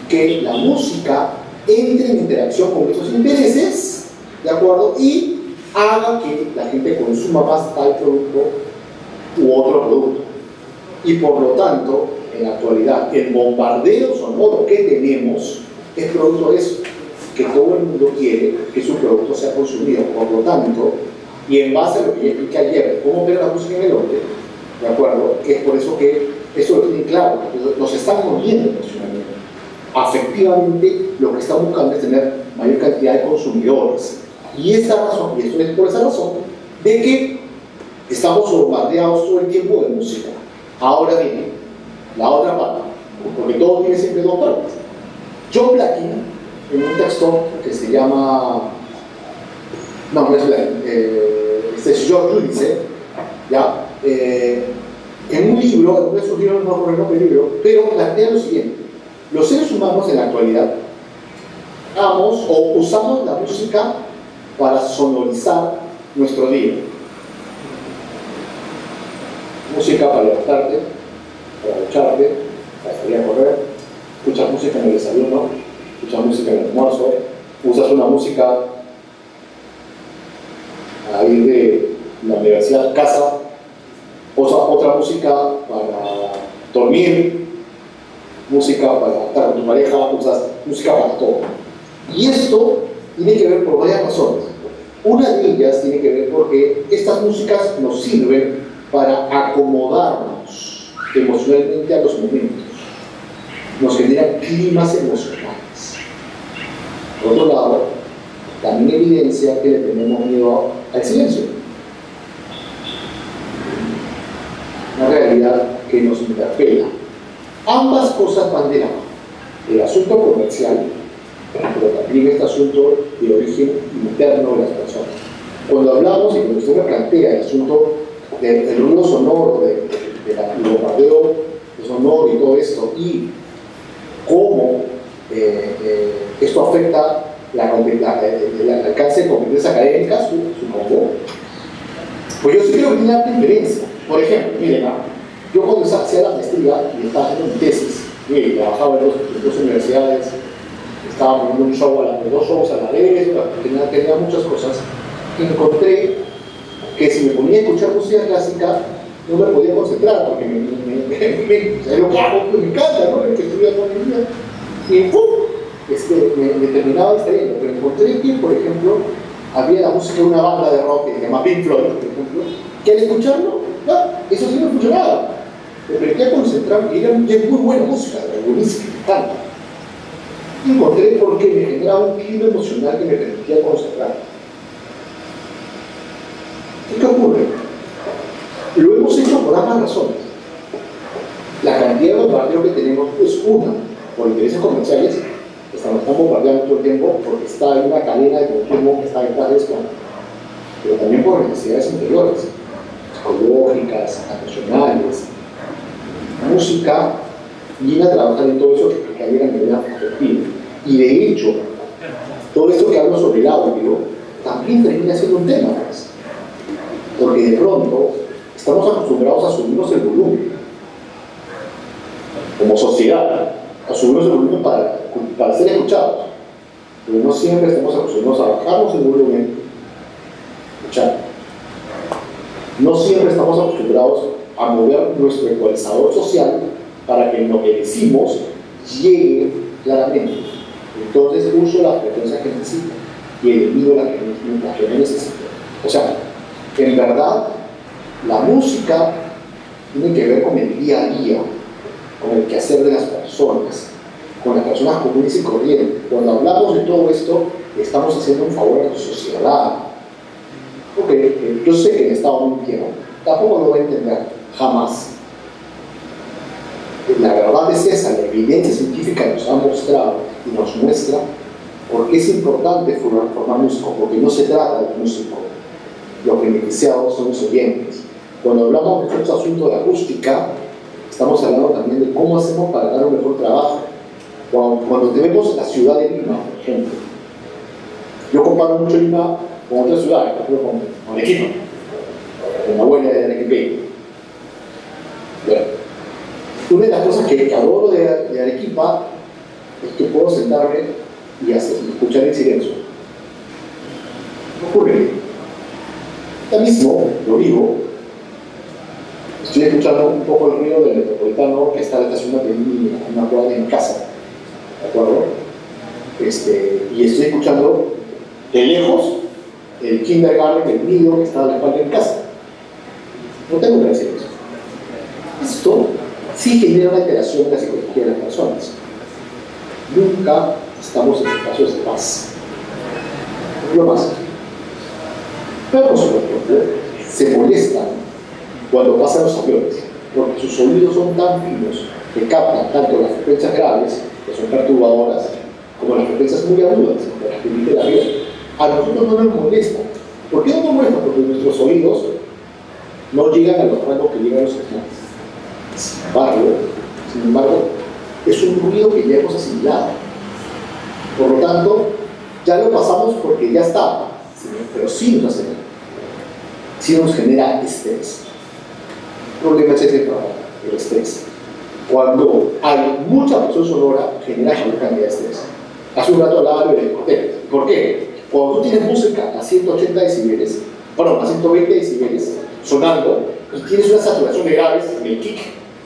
que la música entre en interacción con esos intereses, ¿de acuerdo? Y haga que la gente consuma más tal producto u otro producto. Y por lo tanto, en la actualidad, el bombardeo sonoro que tenemos es producto de eso, que todo el mundo quiere que su producto sea consumido. Por lo tanto, y en base a lo que ya expliqué ayer, cómo opera la música en el hombre, ¿de acuerdo? Es por eso que eso lo tienen claro, nos están moviendo emocionalmente. Afectivamente, lo que están buscando es tener mayor cantidad de consumidores. Y esa razón, y esto es por esa razón, de que estamos bombardeados todo el tiempo de música. Ahora bien, la otra parte, porque todo tiene siempre dos partes. John Blackie, en un texto que se llama, no es Blackie, este es George Ludice, ¿ya? En un libro, en uno de sus libros, no recuerdo el nombre del libro, pero plantea lo siguiente: los seres humanos en la actualidad usamos la música para sonorizar nuestro día. Música para levantarte, para ducharte, para salir a correr, escuchas música en el desayuno, escuchas música en el almuerzo, usas una música a ir de la universidad a casa, usas otra música para dormir, música para estar con tu pareja, usas música para todo. Y esto tiene que ver por varias razones. Una de ellas tiene que ver porque estas músicas nos sirven para acomodarnos emocionalmente a los momentos. Nos generan climas emocionales. Por otro lado, también evidencia que le tenemos miedo al silencio. Una realidad que nos interpela. Ambas cosas van de la mano. El asunto comercial, pero también este asunto de origen interno de las personas. Cuando hablamos y cuando usted me plantea el asunto del ruido sonoro, del bombardeo sonoro y todo esto, y cómo esto afecta el alcance de competencias académicas, supongo, pues yo sí creo que tiene una diferencia. Por ejemplo, miren, yo cuando hacía la maestría y estaba haciendo mi tesis, trabajaba en dos universidades, estaba poniendo un show dos shows a la vez, tenía muchas cosas, encontré que si me ponía a escuchar música clásica no me podía concentrar porque es lo que hago, me encanta, ¿no? Que estudiar con el día y ¡pum! Me terminaba distrayendo. Pero encontré que, por ejemplo, había la música de una banda de rock que se llama Pink Floyd, por ejemplo, que al escucharlo, eso sí no funcionaba. Me permitía concentrar y es muy buena música, buenísima, me encanta. Encontré porque me generaba un clima emocional que me permitía concentrar. ¿Qué ocurre? Lo hemos hecho por ambas razones. La cantidad de bombardeo que tenemos es una, por intereses comerciales, están bombardeando todo el tiempo porque está en una cadena de consumo que está detrás de esto, pero también por necesidades interiores, psicológicas, emocionales. La música viene a trabajar en todo eso que hay en manera afectiva. Y de hecho, todo esto que hablo sobre el audio también termina siendo un tema, pues, porque de pronto estamos acostumbrados a subirnos el volumen como sociedad, a subirnos el volumen para ser escuchados, pero no siempre estamos acostumbrados a bajarnos el volumen, escuchar. No siempre estamos acostumbrados a mover nuestro ecualizador social para que lo que decimos llegue claramente. Entonces uso la frecuencia que necesito y elimino la que no necesito. O sea, en verdad, la música tiene que ver con el día a día, con el quehacer de las personas, con las personas comunes y corrientes. Cuando hablamos de todo esto, estamos haciendo un favor a la sociedad. Porque yo sé que el Estado no entiende, tampoco lo va a entender, jamás. La verdad es esa, la evidencia científica nos ha mostrado y nos muestra por qué es importante formar músicos, porque no se trata de músicos. Los beneficiados son los oyentes. Cuando hablamos de este asunto de acústica, estamos hablando también de cómo hacemos para dar un mejor trabajo. Cuando tenemos la ciudad de Lima, por ejemplo, yo comparo mucho Lima con otras ciudades, por ejemplo con Arequipa, con la abuela de Arequipa. Bueno, una de las cosas que adoro de Arequipa es que puedo sentarme y escuchar en silencio. No ocurre. Ya mismo, lo vivo, estoy escuchando un poco el ruido del metropolitano que está estacionado en una cuadra de mi casa, ¿de acuerdo? Y estoy escuchando de lejos el kindergarten, el nido que está a la espalda de mi casa. No tengo que decir eso. Esto sí genera una alteración en la psicología de las personas. Nunca estamos en espacios de paz. Lo más. Perros, por ejemplo, se molestan cuando pasan los aviones. porque sus oídos son tan finos que captan tanto las frecuencias graves, que son perturbadoras, como las frecuencias muy agudas, como las que emite la vida. A nosotros no nos molesta. ¿Por qué no nos molesta? Porque nuestros oídos no llegan a los rangos que llegan los animales. Sin embargo, es un ruido que ya hemos asimilado. Por lo tanto, ya lo pasamos porque ya estaba, pero sí nos acelera, sí nos genera estrés. El problema es ese, el estrés. Cuando hay mucha presión sonora, genera mayor cantidad de estrés. Hace un rato hablaba de la discoteca. ¿Por qué? Cuando tú tienes música a 180 decibeles, bueno, a 120 decibeles, sonando, y tienes una saturación de graves en el kick,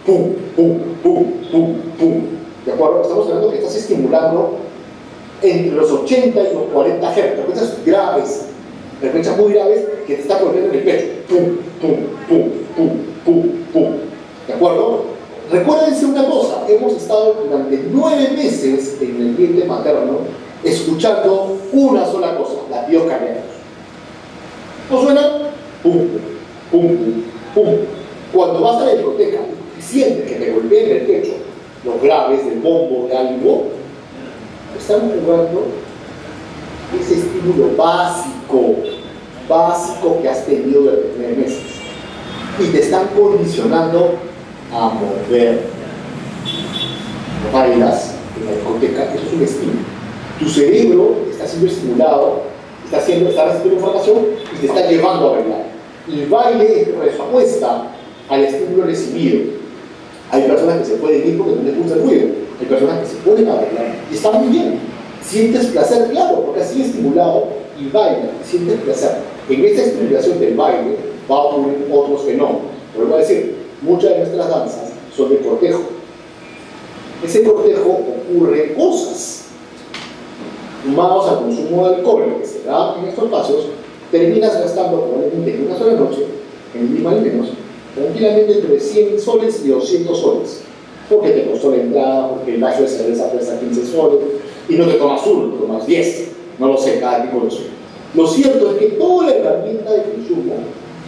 pum, pum, pum, pum, pum. ¿De acuerdo? Estamos hablando que estás estimulando entre los 80 y los 40 Hz, frecuencias graves, frecuencias muy graves que te están golpeando en el pecho. Pum, pum, pum, pum, pum, pum. ¿De acuerdo? Recuérdense una cosa, hemos estado durante 9 meses en el vientre materno escuchando una sola cosa, latidos cardíacos. ¿No suena? Pum, pum, pum, pum. Cuando vas a la discoteca y sientes que te golpea en el pecho los graves del bombo, de algo, están jugando ese estímulo básico que has tenido durante 9 meses. Y te están condicionando a mover. Bailas en la discoteca, eso es un estímulo. Tu cerebro está siendo estimulado, está recibiendo información y te está llevando a bailar. El baile es respuesta al estímulo recibido. Hay personas que se pueden ir porque no les gusta el ruido, hay personas que se ponen a bailar y está muy bien. Sientes placer, claro, porque así estimulado y baila, sientes placer. En esta estimulación del baile va a ocurrir otros fenómenos. Vuelvo a decir, muchas de nuestras danzas son de cortejo. Ese cortejo ocurre cosas. Sumados al consumo de alcohol que se da en estos espacios, terminas gastando probablemente en una sola noche, en Lima al menos, tranquilamente entre 100 soles y 200 soles. Porque te costó la entrada, porque el vaso de cerveza cuesta 15 soles, y no te tomas uno, te tomas 10. No lo sé, cada tipo de suyo. Lo cierto es que toda la herramienta de consumo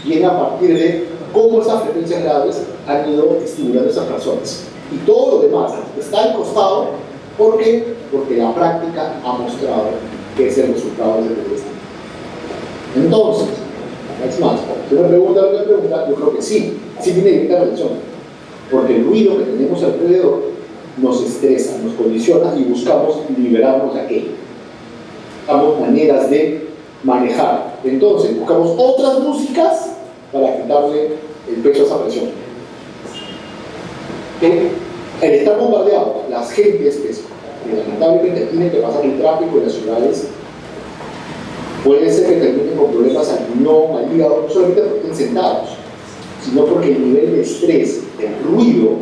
viene a partir de cómo esas frecuencias graves han ido estimulando a esas personas. Y todo lo demás está al costado porque la práctica ha mostrado que es el resultado de ese proceso. Entonces, es más, si me pregunta, yo creo que sí tiene directa relación. Porque el ruido que tenemos alrededor nos estresa, nos condiciona y buscamos liberarnos de aquello. Buscamos maneras de manejar. Entonces, buscamos otras músicas para quitarle el peso a esa presión. El estar bombardeado, las gentes que lamentablemente tienen que pasar el tráfico en las ciudades, puede ser que terminen con problemas al riñón, al hígado, no solamente porque estén sentados, sino porque el nivel de estrés, del ruido,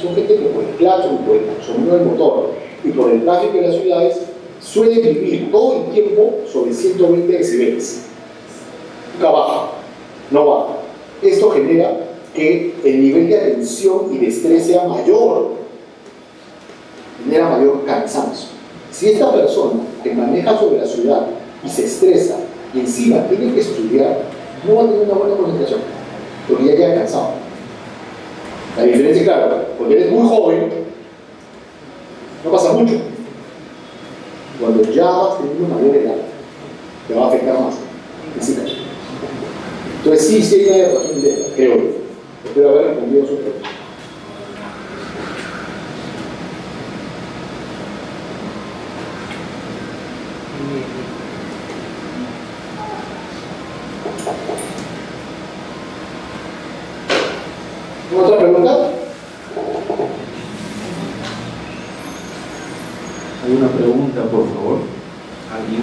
son gente que por el claxon, por el sonido del motor y por el tráfico de las ciudades, suelen vivir todo el tiempo sobre 120 decibeles. Nunca baja, no baja. Esto genera que el nivel de atención y de estrés sea mayor, genera mayor cansancio. Si esta persona que maneja sobre la ciudad y se estresa y encima tiene que estudiar, no va a tener una buena concentración, porque ya queda cansado. La diferencia, claro, porque eres muy joven, no pasa mucho. Cuando ya vas teniendo una mayor edad, te va a afectar más. Entonces sí hay una razón de creo yo. Espero haber respondido su pregunta. ¿Otra pregunta? Hay una pregunta, por favor. ¿Alguien?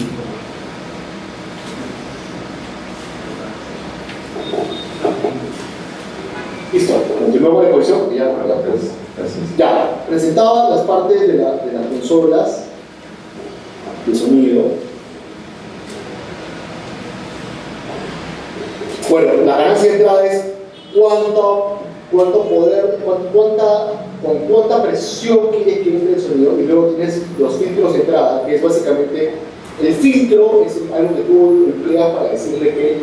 Listo, continuamos con la exposición. Ya, presentaba las partes de las consolas de sonido. Bueno, la ganancia de entrada es cuánto poder, con cuánta presión quieres que entre el sonido, y luego tienes los filtros de entrada, que es básicamente el filtro, es algo que tú empleas para decirle que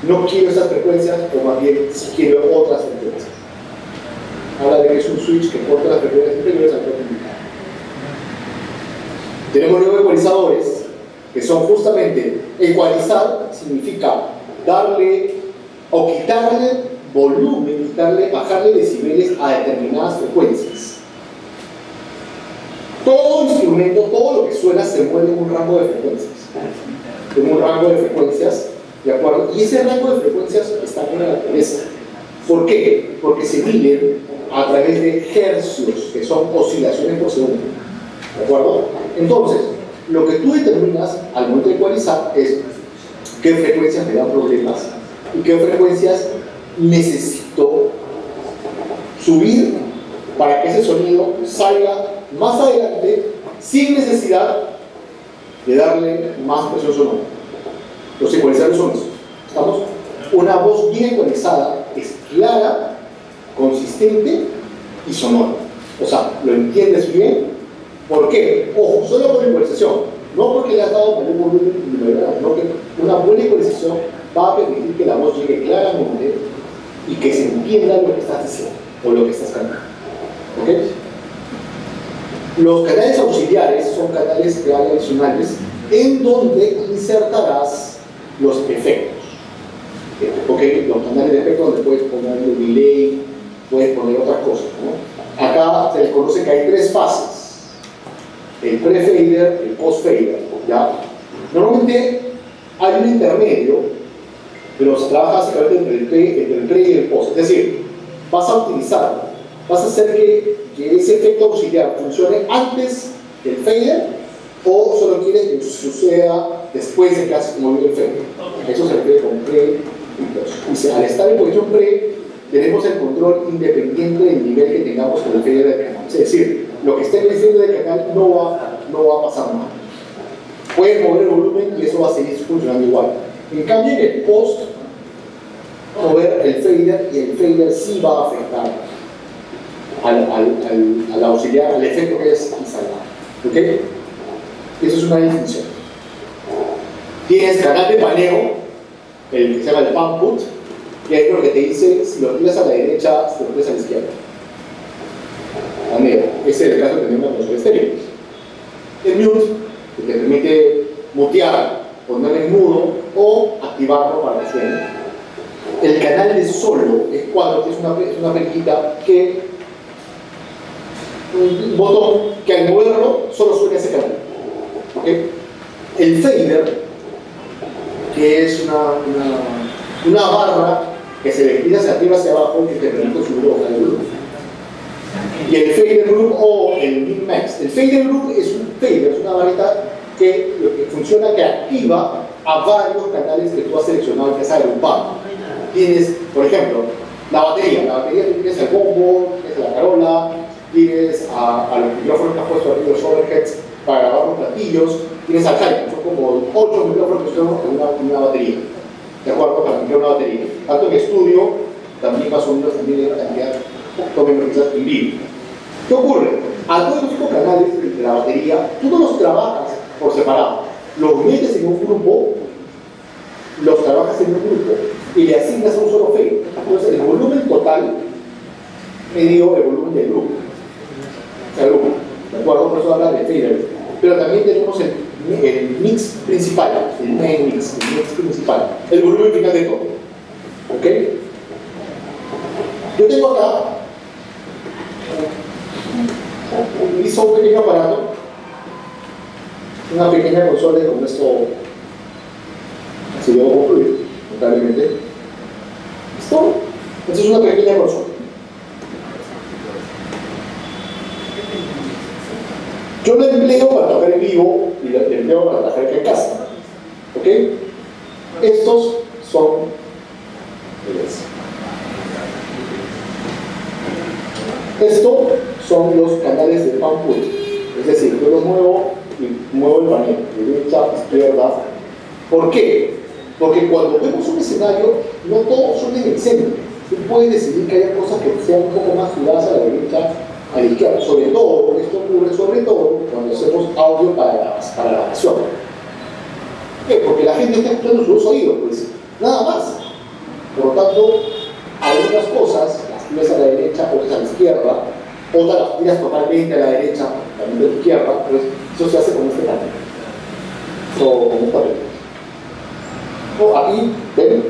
no quiero esas frecuencias, o más bien si quiero otras frecuencias. habla de que es un switch que corta las frecuencias inferiores al corte indicado. Tenemos luego ecualizadores, que son justamente, ecualizar significa darle o quitarle volumen, bajarle decibeles a determinadas frecuencias. Todo instrumento, todo lo que suena se mueve en un rango de frecuencias. En un rango de frecuencias, ¿de acuerdo? Y ese rango de frecuencias está en la naturaleza. ¿Por qué? Porque se mide a través de hercios, que son oscilaciones por segundo. ¿De acuerdo? Entonces, lo que tú determinas al momento de ecualizar es qué frecuencias me dan problemas y qué frecuencias necesito subir para que ese sonido salga más adelante sin necesidad de darle más presión sonora. Los ecualizadores son eso. ¿Estamos? Una voz bien ecualizada es clara, consistente y sonora. O sea, lo entiendes bien. ¿Por qué? Ojo, solo por ecualización. No porque le has dado mayor volumen, sino que una buena ecualización va a permitir que la voz llegue claramente y que se entienda lo que estás diciendo o lo que estás cantando. ¿Ok? Los canales auxiliares son canales que hay adicionales en donde insertarás los efectos. ¿Ok? Los canales de efectos donde puedes poner el delay, puedes poner otras cosas, ¿no? Acá se les conoce que hay tres fases. El pre-fader, el post-fader, ¿ya? Normalmente hay un intermedio, pero se trabaja básicamente entre el pre y el post. Es decir, vas a hacer que ese efecto auxiliar funcione antes del fader o solo quieres que suceda después de que has movido el fader. Eso se refiere con pre y post. Y al estar en posición pre, tenemos el control independiente del nivel que tengamos con el fader del canal. Es decir, lo que esté diciendo del canal no va a pasar nada. Puedes mover el volumen y eso va a seguir funcionando igual. En cambio, en el post, mover el fader y el fader sí va a afectar al auxiliar, al efecto que es instalado. ¿Ok? Eso es una distinción. Tienes canal de paneo, el que se llama el pan put, y es lo que te dice si lo tiras a la derecha, si lo tiras a la izquierda. Paneo. Ese es el caso de tener una consola estéreo. El mute, que te permite mutear, ponerle en mudo o activarlo para que suene. El canal de solo es cuando tienes una periquita que un botón que al moverlo solo suena ese canal. ¿Okay? El fader, que es una barra que se desliza hacia arriba hacia abajo y te permite subir o bajar el volumen. Y el fader group o el min-max. El fader group es una varita que funciona, que activa a varios canales que tú has seleccionado y que has agrupado. Tienes, por ejemplo, la batería tienes el bombo, tienes la carola, tienes a los micrófonos que has puesto arriba, los overheads para grabar los platillos, tienes al hi-hat, son como 8 micrófonos que son en una batería, ¿de acuerdo? Para micro una batería. Tanto en estudio, también más o menos también hay una cantidad, tomen quizás en vivo. ¿Qué ocurre? A todos los canales de la batería, tú no los trabajas por separado, los metes en un grupo, los trabajas en un grupo y le asignas a un solo fader. Entonces el volumen total medio el volumen del grupo. ¿De acuerdo? Por eso habla de fader. Pero también tenemos el mix principal, el main mix, el mix principal, el volumen final de todo. ¿Ok? Yo tengo acá hizo un pequeño aparato, una pequeña consola, y con esto se lo voy a concluir, notablemente. ¿Listo? Esta es una pequeña consola. Yo la empleo para tocar en vivo y la empleo para trabajar acá en casa. ¿Ok? Estos son los canales de pan put. Es decir, yo los muevo y muevo el panel de derecha a izquierda. ¿Por qué? Porque cuando vemos un escenario, no todos son en el centro. Tú puedes decidir que haya cosas que sean un poco más giradas a la derecha, a la izquierda. Sobre todo, esto ocurre sobre todo cuando hacemos audio para la grabación. ¿Por qué? Porque la gente está escuchando sus oídos, pues nada más. Por lo tanto, algunas cosas las una es a la derecha, otra es a la izquierda, otra las tiras totalmente a la derecha, también de la izquierda, pues eso se hace con este canal. O con esta película. O aquí, ven,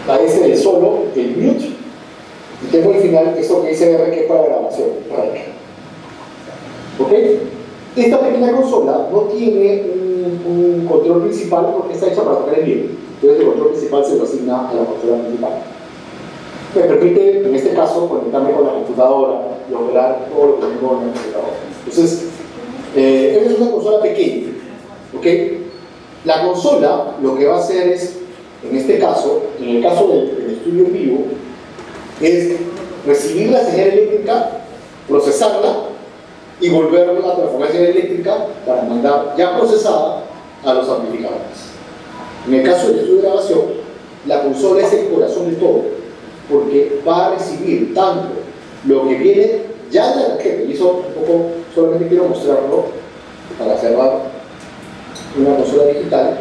aparece del solo, el mute, y tengo al final esto que dice R, que es para grabación, ¿ok? Esta pequeña consola no tiene un control principal porque está hecha para tocar el viento. Entonces el control principal se lo asigna a la consola principal. Me permite, en este caso, conectarme con la computadora y operar todo lo que tengo en la computadora. Entonces, esta es una consola pequeña, ¿ok? La consola lo que va a hacer es, en este caso, en el caso del estudio en vivo, es recibir la señal eléctrica, procesarla y volverla a transformar en señal eléctrica para mandar ya procesada a los amplificadores. En el caso del estudio de grabación, la consola es el corazón de todo, porque va a recibir tanto lo que viene ya de la tarjeta, y eso un poco solamente quiero mostrarlo para cerrar una consola digital.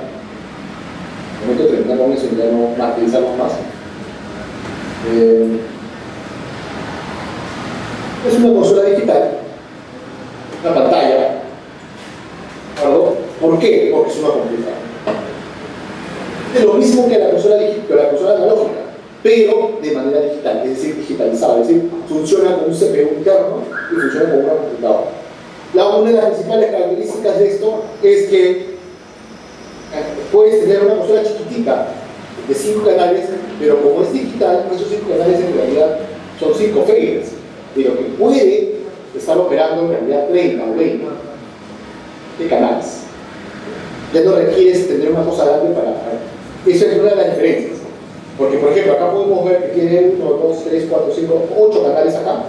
En el momento de terminar con eso, ya no martirizamos más. Es una consola digital, una pantalla, ¿verdad? ¿Por qué? Porque es una computadora. Es lo mismo que la consola analógica, pero de manera digital, es decir, digitalizada, es decir, funciona con un CPU interno y funciona con una computadora. Una de las principales características de esto es que puedes tener una consola chiquitita de 5 canales, pero como es digital, esos 5 canales en realidad son 5 faders, pero que puede estar operando en realidad 30 o 20 de canales. Ya no requieres tener una cosa grande para... Eso es una de las diferencias. Porque, por ejemplo, acá podemos ver que tiene 1, 2, 3, 4, 5, 8 canales acá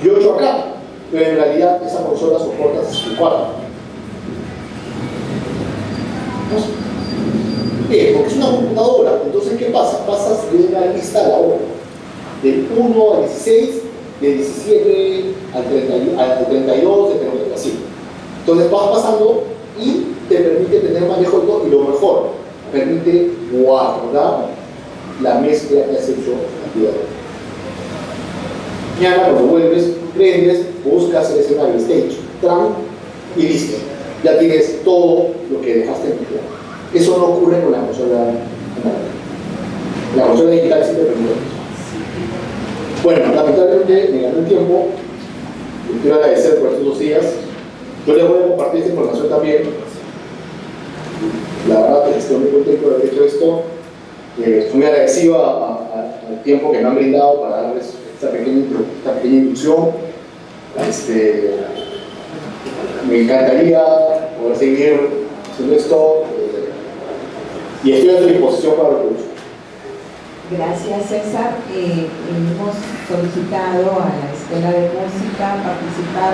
y 8 acá, pero en realidad esa consola soporta 64. Porque es una computadora. Entonces, ¿qué pasa? Pasas de una lista a la otra, del 1 al 16, del 17 al 32, del 32, así. Entonces vas pasando y te permite tener manejo de todo, y lo mejor, permite guardar la mezcla que has hecho al día de hoy. Mañana cuando vuelves, prendes, buscas el escenario stage, tran y listo. Ya tienes todo lo que dejaste en tu plan. Eso no ocurre con la consola analógica. La consola digital sí te permite eso. Bueno, lamentablemente me ganó el tiempo. Quiero agradecer por estos 2 días. Yo les voy a compartir esta información también. La verdad es que estoy muy contento de haber hecho esto. Estoy muy agradecido al tiempo que me han brindado para darles esta pequeña inducción. Me encantaría poder seguir haciendo esto y estoy a su disposición para lo que guste. Gracias, César. Hemos solicitado a la Escuela de Música participar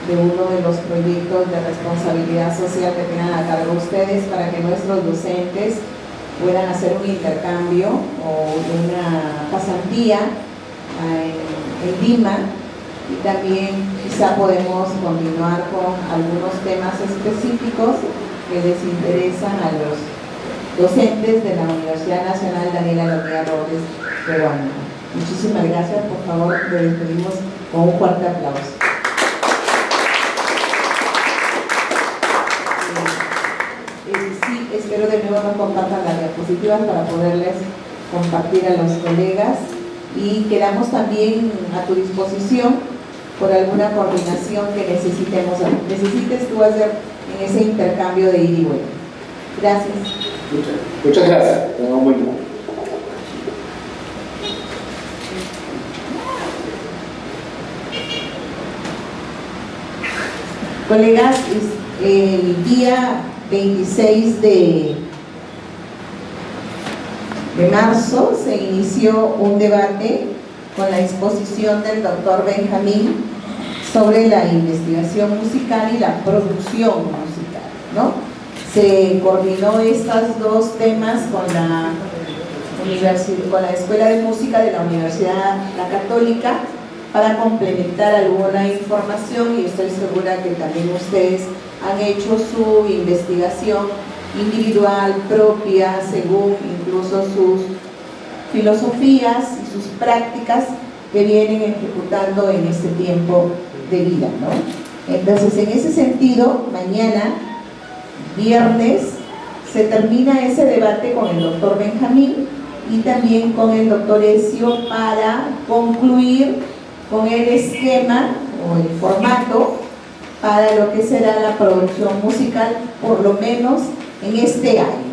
de uno de los proyectos de responsabilidad social que tengan a cargo ustedes para que nuestros docentes puedan hacer un intercambio o una pasantía en Lima, y también quizá podemos continuar con algunos temas específicos que les interesan a los docentes de la Universidad Nacional Daniela Leonía Robles de Guatemala. Muchísimas gracias. Por favor, le despedimos con un fuerte aplauso. Sí, espero de nuevo no compartan las diapositivas para poderles compartir a los colegas, y quedamos también a tu disposición por alguna coordinación que necesites tú hacer en ese intercambio de ida y vuelta. Gracias. Muchas gracias. Tenemos un buen día. Colegas, el día 26 de marzo se inició un debate con la exposición del doctor Benjamín sobre la investigación musical y la producción musical, ¿no? Se coordinó estos 2 temas con la Escuela de Música de la Universidad La Católica para complementar alguna información, y estoy segura que también ustedes han hecho su investigación individual, propia, según incluso sus filosofías y sus prácticas que vienen ejecutando en este tiempo de vida, ¿no? Entonces, en ese sentido, mañana, viernes, se termina ese debate con el doctor Benjamín y también con el doctor Ezio para concluir con el esquema o el formato para lo que será la producción musical, por lo menos en este año.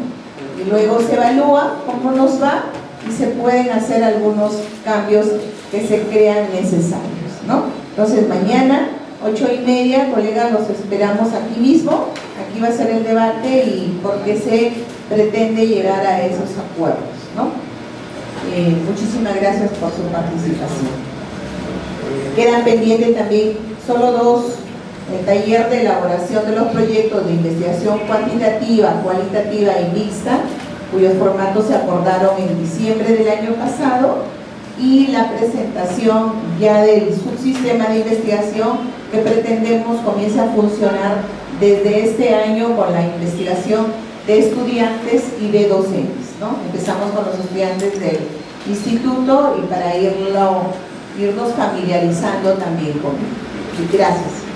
Y luego se evalúa cómo nos va y se pueden hacer algunos cambios que se crean necesarios, ¿no? Entonces mañana, 8:30, colegas, los esperamos aquí mismo. Aquí va a ser el debate y porque se pretende llegar a esos acuerdos, ¿no? Muchísimas gracias por su participación. Quedan pendientes también solo dos: el taller de elaboración de los proyectos de investigación cuantitativa, cualitativa y mixta, cuyos formatos se acordaron en diciembre del año pasado, y la presentación ya del subsistema de investigación que pretendemos comience a funcionar desde este año con la investigación de estudiantes y de docentes, ¿no? Empezamos con los estudiantes del instituto y para irnos familiarizando también con ellos. Gracias.